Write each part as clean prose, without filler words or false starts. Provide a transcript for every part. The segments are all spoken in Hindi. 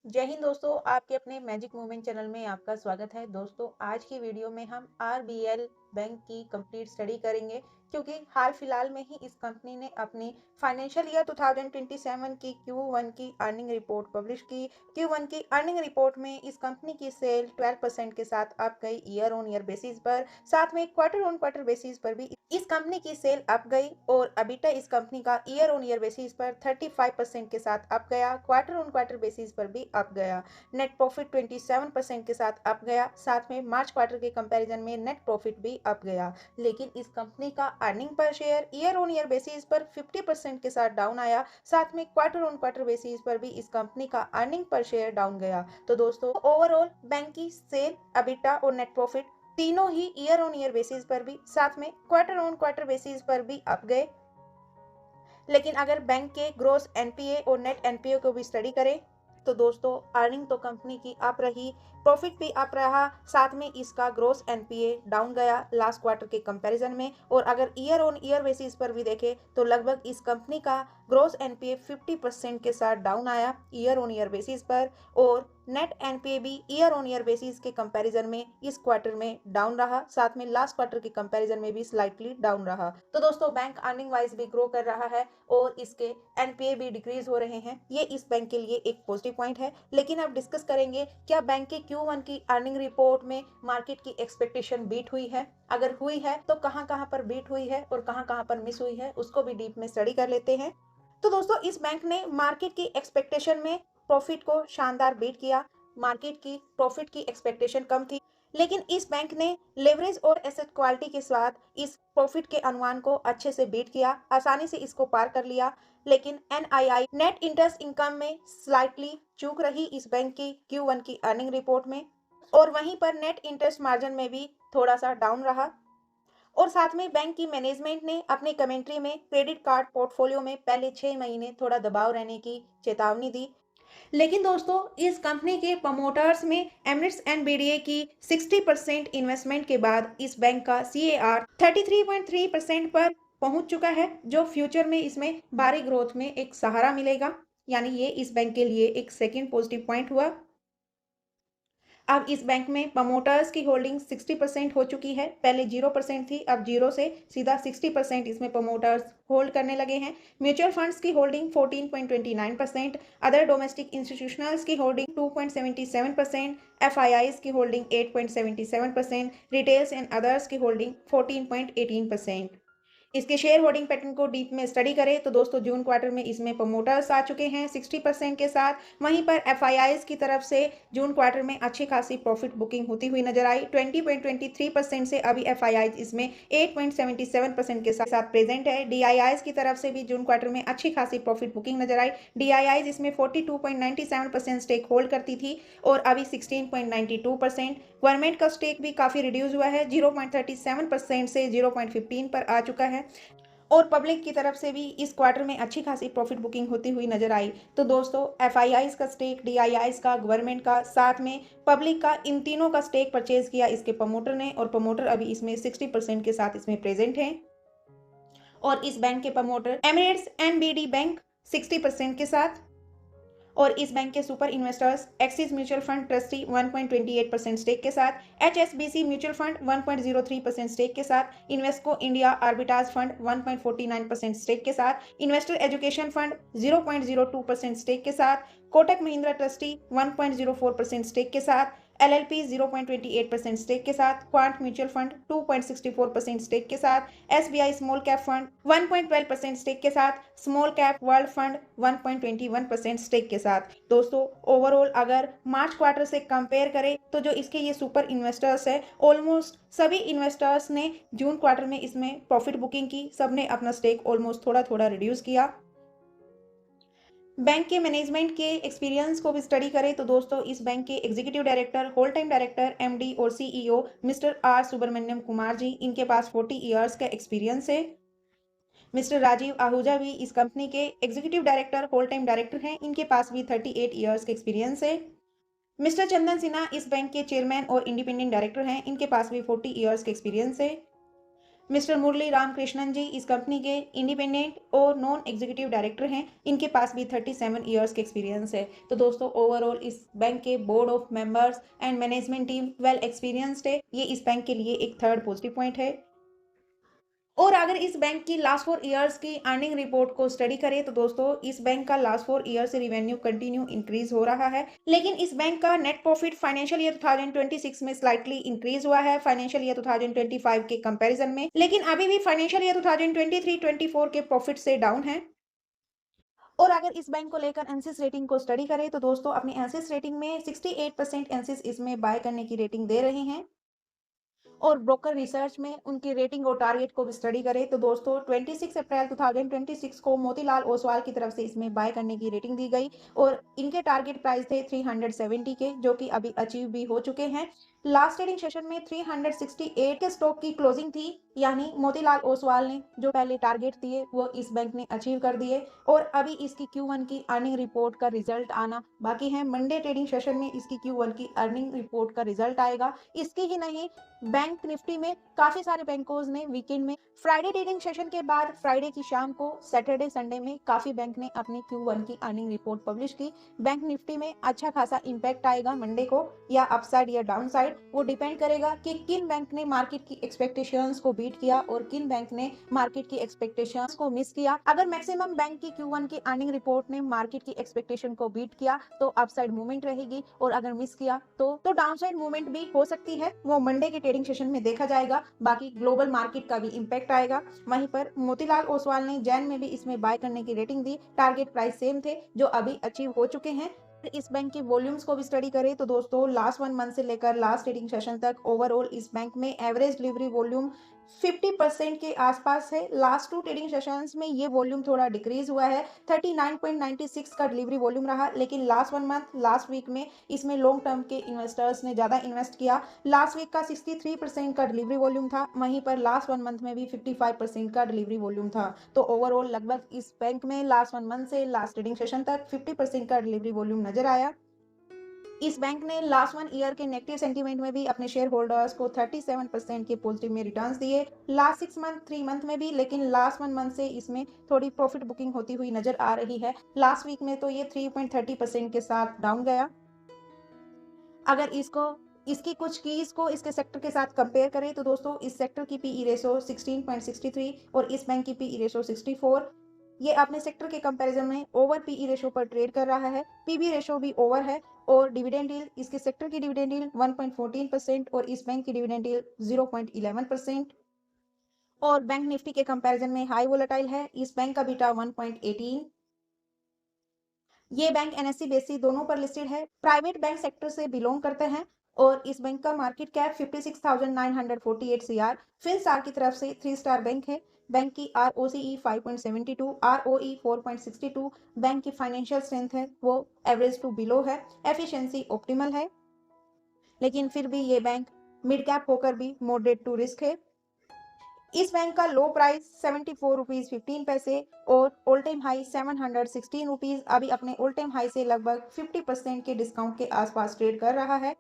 जय हिंद दोस्तों, आपके अपने मैजिक मूवमेंट चैनल में आपका स्वागत है। दोस्तों, आज की वीडियो में हम आरबीएल बैंक की कंप्लीट स्टडी करेंगे क्योंकि हाल फिलहाल में ही इस कंपनी ने अपनी फाइनेंशियल ईयर 2027 की Q1 की अर्निंग रिपोर्ट पब्लिश की। Q1 की अर्निंग रिपोर्ट में इस कंपनी की सेल 12% के साथ अप गई ईयर ऑन ईयर बेसिस पर, साथ में क्वार्टर ऑन क्वार्टर बेसिस पर भी इस कंपनी की सेल अप गई और अबीटा इस कंपनी का ईयर ऑन ईयर बेसिस पर 35% के साथ अप गया, क्वार्टर ऑन क्वार्टर बेसिस पर भी अप गया। नेट प्रॉफिट 27% के साथ अप गया, साथ में मार्च क्वार्टर के कंपैरिजन में नेट प्रॉफिट भी अप गया। लेकिन इस कंपनी का earning per share year on year basis पर 50% के साथ डाउन आया, साथ में क्वार्टर ऑन क्वार्टर बेसिस पर भी इस कंपनी का अर्निंग पर शेयर डाउन गया। तो दोस्तों, ओवरऑल बैंक की सेल, अबीटा और नेट प्रॉफिट तीनों ही ईयर ऑन ईयर बेसिस पर भी, साथ में क्वार्टर ऑन क्वार्टर बेसिस पर भी अप गए। लेकिन अगर बैंक के ग्रोस एनपीए और नेट एनपीए को भी स्टडी करें तो दोस्तों, अर्निंग तो कंपनी की अप रही, प्रॉफिट भी अप रहा, साथ में इसका ग्रोस एनपीए डाउन गया लास्ट क्वार्टर के कंपैरिजन में। और अगर ईयर ऑन ईयर बेसिस पर भी देखें तो लगभग इस कंपनी का ग्रोस एनपीए 50% के साथ डाउन आया ईयर ऑन ईयर बेसिस पर, और नेट एनपीए भी ईयर ऑन ईयर बेसिस के कंपैरिजन में इस क्वार्टर में डाउन रहा, साथ में लास्ट क्वार्टर के कंपैरिजन में भी स्लाइटली डाउन रहा। तो दोस्तों, बैंक अर्निंग वाइज भी ग्रो कर रहा है और इसके एनपीए भी डिक्रीज हो रहे हैं। ये इस बैंक के लिए एक पॉजिटिव पॉइंट है। लेकिन अब डिस्कस करेंगे, क्या बैंक के Q1 की अर्निंग रिपोर्ट में मार्केट की एक्सपेक्टेशन बीट हुई है? अगर हुई है तो कहां कहां पर बीट हुई है और कहां कहां पर मिस हुई है, उसको भी डीप में स्टडी कर लेते हैं। तो दोस्तों, इस बैंक ने मार्केट की एक्सपेक्टेशन में प्रॉफिट को शानदार बीट किया। मार्केट की प्रॉफिट की एक्सपेक्टेशन कम थी, लेकिन इस बैंक ने लेवरेज और एसेट क्वालिटी के साथ इस प्रॉफिट के अनुमान को अच्छे से बीट किया, आसानी से इसको पार कर लिया। लेकिन एनआईआई नेट इंटरेस्ट इनकम में स्लाइटली चूक रही इस बैंक की Q1 की अर्निंग रिपोर्ट में, और वहीं पर नेट इंटरेस्ट मार्जिन में भी थोड़ा सा डाउन रहा। और साथ में बैंक की मैनेजमेंट ने अपने कमेंट्री में क्रेडिट कार्ड पोर्टफोलियो में पहले 6 महीने थोड़ा दबाव रहने की चेतावनी दी। लेकिन दोस्तों, इस कंपनी के प्रमोटर्स में एमिरेट्स एंड बीडीए की 60% इन्वेस्टमेंट के बाद इस बैंक का सीएआर 33.3% पर पहुंच चुका है, जो फ्यूचर में इसमें भारी ग्रोथ में एक सहारा मिलेगा। यानी ये इस बैंक के लिए एक सेकंड पॉजिटिव पॉइंट हुआ। अब इस बैंक में प्रमोटर्स की होल्डिंग 60% हो चुकी है, पहले 0% थी, अब 0 से सीधा 60% इसमें प्रमोटर्स होल्ड करने लगे हैं। म्यूचुअल फंड्स की होल्डिंग 14.29%, अदर डोमेस्टिक इंस्टीट्यूशनल्स की होल्डिंग 2.77%, एफआईआईज की होल्डिंग 8.77%, रिटेल्स एंड अदर्स की होल्डिंग 14.18%। इसके शेयर होल्डिंग पैटर्न को डीप में स्टडी करें तो दोस्तों, जून क्वार्टर में इसमें प्रमोटर्स आ चुके हैं 60% के साथ। वहीं पर एफआईआईज की तरफ से जून क्वार्टर में अच्छी खासी प्रॉफिट बुकिंग होती हुई नजर आई 20.23% से। अभी एफआईआईज इसमें 8.77% के साथ प्रेजेंट है। डीआईआईज की तरफ से भी जून क्वार्टर में अच्छी खासी प्रॉफिट बुकिंग नजर आई। डीआईआईज इसमें 42.97% स्टेक होल्ड करती थी और अभी 16.92%। गवर्नमेंट का स्टेक भी काफी रिड्यूस हुआ है, 0.37% से 0.15 पर आ चुका है। और पब्लिक की तरफ से भी इस क्वार्टर में अच्छी खासी प्रॉफिट बुकिंग होती हुई नजर आई। तो दोस्तों, एफआईआईज का स्टेक, डीआईआईज का, गवर्नमेंट का, साथ में पब्लिक का, इन तीनों का स्टेक परचेज किया इसके प्रमोटर ने, और प्रमोटर अभी इसमें 60% के साथ इसमें प्रेजेंट हैं। और इस बैंक के promoter Emirates and BD bank 60% के साथ, और इस बैंक के super investors Axis mutual fund trustee 1.28% stake के साथ, एचएसबीसी म्यूचुअल फंड 1.03% स्टेक के साथ, Invesco India arbitrage fund 1.49% stake के साथ, इन्वेस्टर एजुकेशन फंड 0.02% स्टेक के साथ, कोटक महिंद्रा ट्रस्टी 1.04% स्टेक के साथ, एलएलपी 0.28% स्टेक के साथ, क्वांट म्यूचुअल फंड 2.64% स्टेक के साथ, SBI small cap fund 1.12% stake के साथ, small cap world fund 1.21% stake के साथ। दोस्तों, ओवरऑल अगर मार्च क्वार्टर से कंपेयर करें तो जो इसके ये सुपर इन्वेस्टर्स है, ऑलमोस्ट सभी इन्वेस्टर्स ने जून क्वार्टर में इसमें प्रॉफिट बुकिंग की, सबने अपना स्टेक ऑलमोस्ट थोड़ा थोड़ा रिड्यूस किया। बैंक के मैनेजमेंट के एक्सपीरियंस को भी स्टडी करें तो दोस्तों, इस बैंक के executive director, whole time director, MD और CEO mister R Subramaniam Kumar ji, इनके पास 40 इयर्स का एक्सपीरियंस है। मिस्टर राजीव आहूजा भी इस कंपनी के executive director, whole time director हैं, इनके पास भी 38 इयर्स का एक्सपीरियंस है। मिस्टर चंदन सिन्हा इस बैंक के चेयरमैन और इंडिपेंडेंट डायरेक्टर हैं, इनके पास भी 40 इयर्स का एक्सपीरियंस है। मिस्टर मुरली रामकृष्णन जी इस कंपनी के इंडिपेंडेंट और नॉन एग्जीक्यूटिव डायरेक्टर हैं। इनके पास भी 37 ईयर्स के एक्सपीरियंस है। तो दोस्तों ओवरऑल इस बैंक के board of members and management team well experienced है। ये इस बैंक के लिए एक थर्ड पॉजिटिव पॉइंट है। और अगर इस बैंक की लास्ट 4 ईयर्स की अर्निंग रिपोर्ट को स्टडी करें तो दोस्तों इस बैंक का लास्ट 4 ईयर से रिवेन्यू कंटिन्यू इंक्रीज हो रहा है। लेकिन इस बैंक का नेट प्रॉफिट फाइनेंशियल ईयर 2026 में स्लाइटली इंक्रीज हुआ है फाइनेंशियल ईयर 2025 के कंपैरिजन में, लेकिन अभी भी फाइनेंशियल ईयर 2023-24 के प्रॉफिट से डाउन है। और अगर इस बैंक को लेकर एनसिस रेटिंग को स्टडी करें तो दोस्तों अपनी एनसिस रेटिंग में 68% एनसिस इसमें बाय करने की रेटिंग दे रहे हैं। और ब्रोकर रिसर्च में उनकी रेटिंग और टारगेट को भी स्टडी करें तो दोस्तों 26 अप्रैल 2026 को मोतीलाल ओसवाल की तरफ से इसमें बाय करने की रेटिंग दी गई और इनके टारगेट प्राइस थे 370 के, जो कि अभी अचीव भी हो चुके हैं। लास्ट ट्रेडिंग सेशन में 368 के स्टॉक की क्लोजिंग थी, यानी मोतीलाल ओसवाल ने जो पहले टारगेट दिए वो इस बैंक ने अचीव कर दिए। और अभी इसकी Q1 की अर्निंग रिपोर्ट का रिजल्ट आना बाकी है। मंडे ट्रेडिंग सेशन में इसकी Q1 की अर्निंग रिपोर्ट का रिजल्ट आएगा। इसकी ही नहीं, बैंक निफ्टी में काफी सारे बैंकों ने वीकेंड में फ्राइडे ट्रेडिंग सेशन के बाद फ्राइडे की शाम को सैटरडे संडे में काफी बैंक ने अपनी Q1 की अर्निंग रिपोर्ट पब्लिश की। बैंक निफ्टी में अच्छा खासा इंपैक्ट आएगा मंडे को, या अपसाइड या डाउनसाइड, वो डिपेंड करेगा कि किन बैंक ने मार्केट की एक्सपेक्टेशंस को बीट किया और किन बैंक ने मार्केट की एक्सपेक्टेशंस को मिस किया। अगर मैक्सिमम बैंक की Q1 की अर्निंग रिपोर्ट ने मार्केट की एक्सपेक्टेशन को बीट किया तो अपसाइड मूवमेंट रहेगी, और अगर मिस किया तो डाउनसाइड मूवमेंट भी हो सकती है। वो मंडे के ट्रेडिंग सेशन में देखा जाएगा। बाकी ग्लोबल मार्केट का भी इंपैक्ट आएगा। वहीं पर मोतीलाल ओसवाल ने जैन में भी इसमें बाय करने की रेटिंग दी। टारगेट प्राइस सेम थे जो अभी अचीव हो चुके हैं। इस बैंक की वॉल्यूम्स को भी स्टडी करें तो दोस्तों लास्ट 1 मंथ से लेकर लास्ट ट्रेडिंग सेशन तक ओवरऑल इस बैंक में एवरेज डिलीवरी वॉल्यूम 50% के आसपास है। लास्ट 2 ट्रेडिंग सेशंस में ये वॉल्यूम थोड़ा डिक्रीज हुआ है, 39.96 का डिलीवरी वॉल्यूम रहा। लेकिन लास्ट 1 मंथ लास्ट वीक में इसमें लॉन्ग टर्म के इन्वेस्टर्स ने ज़्यादा इन्वेस्ट किया। लास्ट वीक का 63% का डिलीवरी वॉल्यूम था, वहीं पर लास्ट 1 मंथ में भी 55% का डिलीवरी वॉल्यूम था। तो ओवरऑल लगभग इस बैंक में लास्ट 1 मंथ से लास्ट ट्रेडिंग सेशन तक 50% का डिलीवरी वॉल्यूम नजर आया। इस बैंक ने लास्ट 1 ईयर के नेगेटिव सेंटीमेंट में भी अपने शेयर होल्डर्स को 37% के पॉजिटिव में रिटर्न्स दिए। लास्ट 6 मंथ 3 मंथ में भी, लेकिन लास्ट 1 मंथ से इसमें थोड़ी प्रॉफिट बुकिंग होती हुई नजर आ रही है। लास्ट वीक में तो ये 3.30% के साथ डाउन गया। अगर इसकी कुछ कीज को इसके सेक्टर के साथ कंपेयर करें तो दोस्तों इस सेक्टर की पीई रेशो 16.63 और इस बैंक की पीई रेशो 64। ये अपने सेक्टर के कंपैरिजन में ओवर पीई रेशो पर ट्रेड कर रहा है। पीबी रेशो भी ओवर है। और डिविडेंड यील्ड, इसके सेक्टर की डिविडेंड यील्ड 1.14% और इस बैंक की डिविडेंड यील्ड 0.11%। और बैंक निफ्टी के कंपैरिजन में हाई वोलेटाइल है। इस बैंक का बीटा 1.18। ये बैंक एनएससी बेसी दोनों पर लिस्टेड है, प्राइवेट बैंक सेक्टर से बिलोंग करते हैं। और इस बैंक का मार्केट कैप 56,948 सीआर। फिनस्टार की तरफ से 3 स्टार बैंक है। बैंक की ROCE 5.72, ROE 4.62। बैंक की फाइनेंशियल स्ट्रेंथ है वो एवरेज टू बिलो है, एफिशिएंसी ऑप्टिमल है। लेकिन फिर भी ये बैंक मिड कैप होकर भी मॉडरेट टू रिस्क है। इस बैंक का लो प्राइस 74 रुपीज 15 पैसे और ऑल टाइम हाई 716 रुपीज अभी अपने ऑल टाइम हाई से लगभग 50% के डिस्काउंट के आसपास ट्रेड कर रहा है।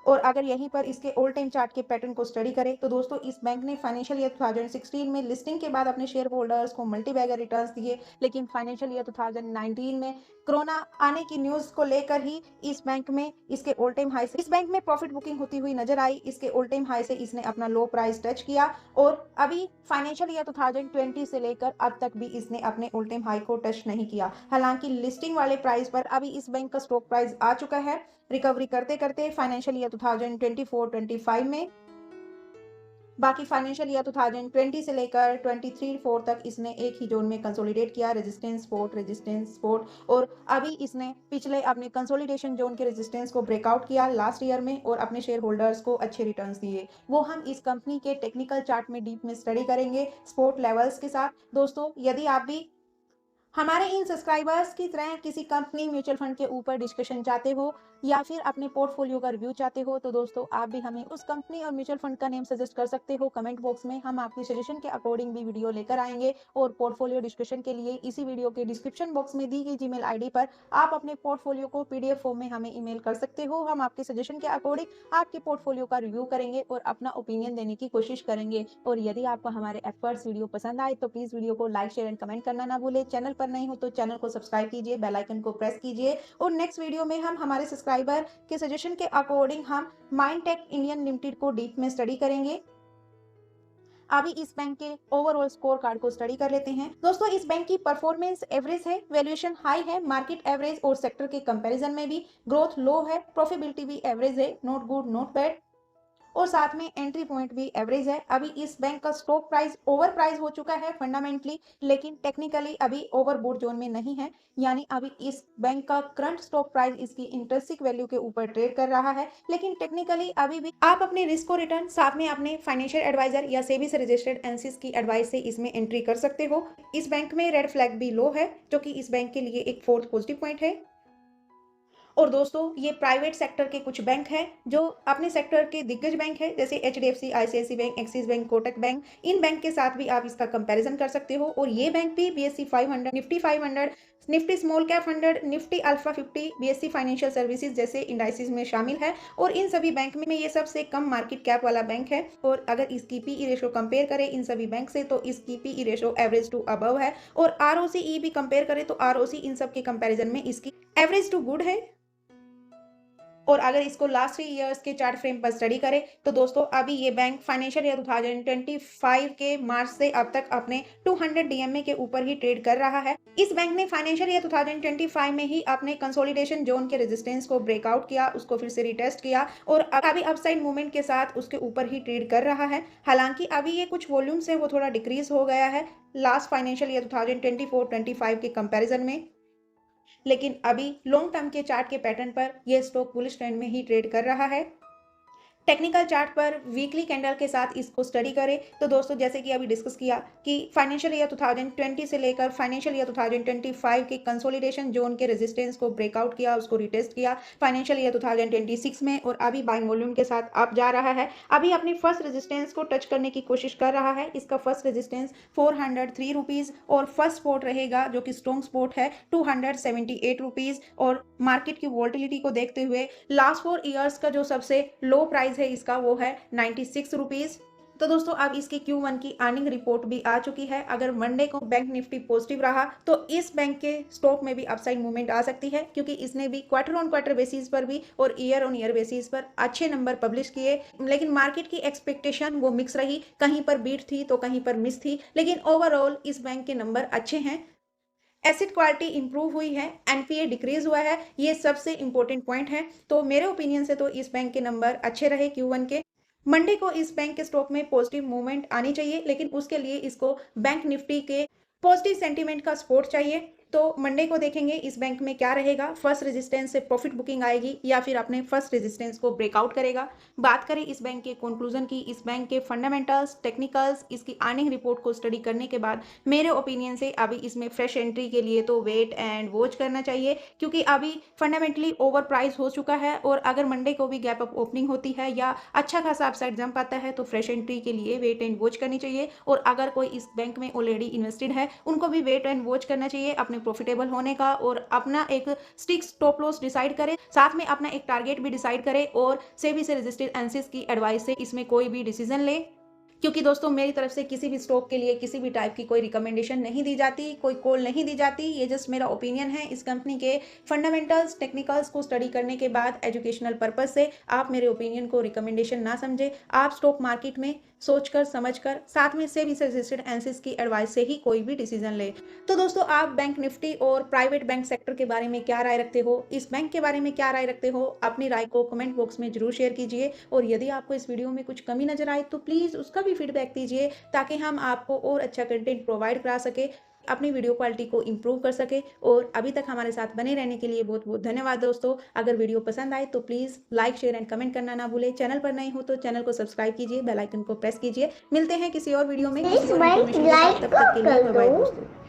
और अगर यहीं पर इसके ऑल टाइम चार्ट के पैटर्न को स्टडी करें तो दोस्तों इस बैंक ने फाइनेंशियल ईयर 2016 में लिस्टिंग के बाद अपने शेयर होल्डर्स को मल्टी बैगर रिटर्न्स दिए। लेकिन फाइनेंशियल ईयर 2019 में कोरोना आने की न्यूज को लेकर ही इस बैंक में इसके ऑल टाइम हाई से इस बैंक में प्रॉफिट बुकिंग होती हुई नजर आई। इसके ऑल टाइम हाई से इसने अपना लो प्राइस टच किया और अभी फाइनेंशियल ईयर 2020 से लेकर अब तक भी इसने अपने ऑल टाइम हाई को टच नहीं किया। हालांकि लिस्टिंग वाले प्राइस पर अभी इस बैंक का स्टॉक प्राइस आ चुका है रिकवरी करते करते फाइनेंशियल ईयर 2024-25 में। बाकी फाइनेंशियल ईयर 2020 से लेकर 23-4 तक इसने एक ही जोन में कंसोलिडेट किया, रेजिस्टेंस सपोर्ट। और अभी इसने पिछले अपने कंसोलिडेशन जोन के रेजिस्टेंस को ब्रेकआउट किया लास्ट ईयर में और अपने शेयर होल्डर्स को अच्छे रिटर्न्स दिए। वो हम इस कंपनी के टेक्निकल चार्ट में डीप में स्टडी करेंगे सपोर्ट लेवल्स के साथ। दोस्तों यदि आप भी हमारे इन सब्सक्राइबर्स की तरह किसी कंपनी म्यूचुअल फंड के ऊपर डिस्कशन चाहते हो या फिर अपने पोर्टफोलियो का रिव्यू चाहते हो तो दोस्तों आप भी हमें उस कंपनी और म्यूचुअल फंड का नेम सजेस्ट कर सकते हो कमेंट बॉक्स में। हम आपकी सजेशन के अकॉर्डिंग भी वीडियो लेकर आएंगे और पोर्टफोलियो डिस्कशन के लिए इसी वीडियो के डिस्क्रिप्शन बॉक्स में दी गई जीमेल आईडी पर आप अपने पोर्टफोलियो को पीडीएफ फॉर्म में हमें ईमेल कर सकते हो। हम आपके सजेशन के अकॉर्डिंग आपके पोर्टफोलियो का रिव्यू करेंगे और अपना ओपिनियन देने की कोशिश करेंगे। और यदि आपको हमारे एफर्ट्स वीडियो पसंद आए तो प्लीज वीडियो को लाइक शेयर एंड कमेंट करना ना भूले। चैनल पर नहीं हो तो चैनल को सब्सक्राइब कीजिए, बेल आइकन को प्रेस कीजिए। और नेक्स्ट वीडियो में हम हमारे सब्सक्राइबर के सजेशन के अकॉर्डिंग हम माइंडटेक इंडियन लिमिटेड को डीप में स्टडी करेंगे। अभी इस बैंक के ओवरऑल स्कोर कार्ड को स्टडी कर लेते हैं। दोस्तों इस बैंक की परफॉर्मेंस एवरेज है, वैल्यूएशन हाई है मार्केट एवरेज और सेक्टर के कंपैरिजन में भी, ग्रोथ लो है, प्रॉफिटेबिलिटी भी एवरेज है, नॉट गुड नॉट बैड, और साथ में एंट्री पॉइंट भी एवरेज है। अभी इस बैंक का स्टॉक प्राइस ओवर प्राइस हो चुका है फंडामेंटली, लेकिन टेक्निकली अभी ओवरबोट जोन में नहीं है। यानी अभी इस बैंक का करंट स्टॉक प्राइस इसकी इंट्रिंसिक वैल्यू के ऊपर ट्रेड कर रहा है, लेकिन टेक्निकली अभी भी आप अपने रिस्क को रिटर्न साथ में अपने फाइनेंशियल एडवाइजर या सेबी से रजिस्टर्ड एनसिस की एडवाइस से इसमें एंट्री कर सकते हो। इस बैंक में रेड फ्लैग भी लो है, जो कि इस बैंक के लिए एक फोर्थ पॉजिटिव पॉइंट है। और दोस्तों ये प्राइवेट सेक्टर के कुछ बैंक हैं जो अपने सेक्टर के दिग्गज बैंक है, जैसे HDFC, ICIC bank, Axis bank, Kotak bank. इन बैंक के साथ भी आप इसका कंपैरिजन कर सकते हो। और ये बैंक भी BSc 500, Nifty 500, Nifty small cap 100, Nifty alpha 50, BSc financial services जैसे इंडाइसिस में शामिल है। और इन सभी बैंक में ये सबसे कम मार्केट कैप वाला बैंक है। और अगर इसकी पीई रेशो कंपेयर करें इन सभी बैंक से तो इसकी PE ratio average to above है। और आरओसीई भी कंपेयर करें तो आरओसी इन सब के कंपेरिजन में इसकी एवरेज टू गुड है। और अगर इसको लास्ट 3 इयर्स के चार्ट फ्रेम पर स्टडी करें तो दोस्तों अभी ये बैंक फाइनेंशियल ईयर 2025 के मार्च से अब तक अपने 200 डीएमए के ऊपर ही ट्रेड कर रहा है। इस बैंक ने फाइनेंशियल ईयर 2025 में ही अपने कंसोलिडेशन जोन के रेजिस्टेंस को ब्रेकआउट किया, उसको फिर से रिटेस्ट किया और अभी अपसाइड मूवमेंट के साथ उसके ऊपर ही ट्रेड कर रहा है। हालांकि अभी ये कुछ वॉल्यूम से वो थोड़ा डिक्रीज हो गया है लास्ट फाइनेंशियल ईयर 2024-25 के कंपैरिजन में, लेकिन अभी लॉन्ग टर्म के चार्ट के पैटर्न पर यह स्टॉक बुलिश ट्रेंड में ही ट्रेड कर रहा है। टेक्निकल चार्ट पर वीकली कैंडल के साथ इसको स्टडी करें तो दोस्तों जैसे कि अभी डिस्कस किया कि फाइनेंशियल ईयर 2020 से लेकर फाइनेंशियल ईयर 2025 के कंसोलिडेशन जोन के रेजिस्टेंस को ब्रेकआउट किया, उसको रिटेस्ट किया फाइनेंशियल ईयर 2026 में, और अभी बाइंग वॉल्यूम के साथ अप जा रहा है। अभी अपनी फर्स्ट रेजिस्टेंस को टच करने की कोशिश कर रहा है। इसका फर्स्ट रेजिस्टेंस 403 रुपीज और फर्स्ट स्पॉट रहेगा जो कि स्ट्रॉन्ग स्पॉट है 278 रुपीज। और मार्केट की वॉल्टिलिटी को देखते हुए लास्ट 4 ईयर्स का जो सबसे लो प्राइस है इसका वो है 96 रुपीज। तो दोस्तों अब इसकी Q1 की अर्निंग रिपोर्ट भी आ चुकी है। अगर मंडे को बैंक निफ्टी पॉजिटिव रहा तो इस बैंक के स्टॉक में भी अपसाइड मूवमेंट आ सकती है, क्योंकि इसने भी क्वार्टर ऑन क्वार्टर बेसिस पर भी और ईयर ऑन ईयर बेसिस पर अच्छे नंबर पब्लिश किए। लेकिन मार्केट की एक्सपेक्टेशन वो मिक्स रही, कहीं पर बीट थी तो कहीं पर मिस थी, लेकिन ओवरऑल इस बैंक के नंबर अच्छे हैं। एसिड क्वालिटी इंप्रूव हुई है, एनपीए डिक्रीज हुआ है, ये सबसे इंपॉर्टेंट पॉइंट है। तो मेरे ओपिनियन से तो इस बैंक के नंबर अच्छे रहे Q1 के। मंडे को इस बैंक के स्टॉक में पॉजिटिव मूवमेंट आनी चाहिए, लेकिन उसके लिए इसको बैंक निफ्टी के पॉजिटिव सेंटीमेंट का सपोर्ट चाहिए। तो मंडे को देखेंगे इस बैंक में क्या रहेगा, फर्स्ट रेजिस्टेंस से प्रॉफिट बुकिंग आएगी या फिर अपने फर्स्ट रेजिस्टेंस को ब्रेकआउट करेगा। बात करें इस बैंक के कंक्लूजन की, इस बैंक के फंडामेंटल्स, टेक्निकल्स, इसकी अर्निंग रिपोर्ट को स्टडी करने के बाद मेरे ओपिनियन से अभी इसमें फ्रेश एंट्री के लिए तो वेट एंड वॉच करना चाहिए, क्योंकि अभी फंडामेंटली ओवर प्राइस हो चुका है। और अगर मंडे को भी गैप अप ओपनिंग होती है या अच्छा खासा अपसाइड जंप आता है तो फ्रेश एंट्री के लिए वेट एंड वॉच करनी चाहिए। और अगर कोई इस बैंक में ऑलरेडी इन्वेस्टेड है उनको भी वेट एंड वॉच करना चाहिए अपने प्रॉफिटेबल होने का, और अपना एक स्टिक स्टॉप लॉस डिसाइड करें, साथ में अपना एक टारगेट भी डिसाइड करें और सेबी से रजिस्टर्ड एनालिस्ट की एडवाइस से इसमें कोई भी डिसीजन ले। क्योंकि दोस्तों मेरी तरफ से किसी भी स्टॉक के लिए किसी भी टाइप की कोई रिकमेंडेशन नहीं दी जाती, कोई कॉल नहीं दी जाती, ये जस्ट मेरा ओपिनियन है। इस कंपनी के फंडामेंटल्स, टेक्निकल्स को स्टडी करने के बाद एजुकेशनल पर्पज से आप मेरे ओपिनियन को रिकमेंडेशन ना समझे। आप स्टॉक मार्केट में सोचकर समझकर साथ में सेबी से रजिस्टर्ड एनालिस्ट की एडवाइस से ही कोई भी डिसीजन ले। तो दोस्तों आप बैंक निफ्टी और प्राइवेट बैंक सेक्टर के बारे में क्या राय रखते हो, इस बैंक के बारे में क्या राय रखते हो, अपनी राय को कमेंट बॉक्स में जरूर शेयर कीजिए। और यदि आपको इस वीडियो में कुछ कमी नजर आए तो प्लीज उसका भी फीडबैक दीजिए, ताकि हम आपको और अच्छा कंटेंट प्रोवाइड करा सके, अपनी वीडियो क्वालिटी को इंप्रूव कर सके। और अभी तक हमारे साथ बने रहने के लिए बहुत बहुत धन्यवाद दोस्तों। अगर वीडियो पसंद आए तो please like share and comment करना ना भूले। चैनल पर नए हो तो चैनल को सब्सक्राइब कीजिए, बेल आइकन को प्रेस कीजिए। मिलते हैं किसी और वीडियो में किसी और इन्फॉर्मेशन के साथ, तब तक के लिए बाय बाय दोस्तों।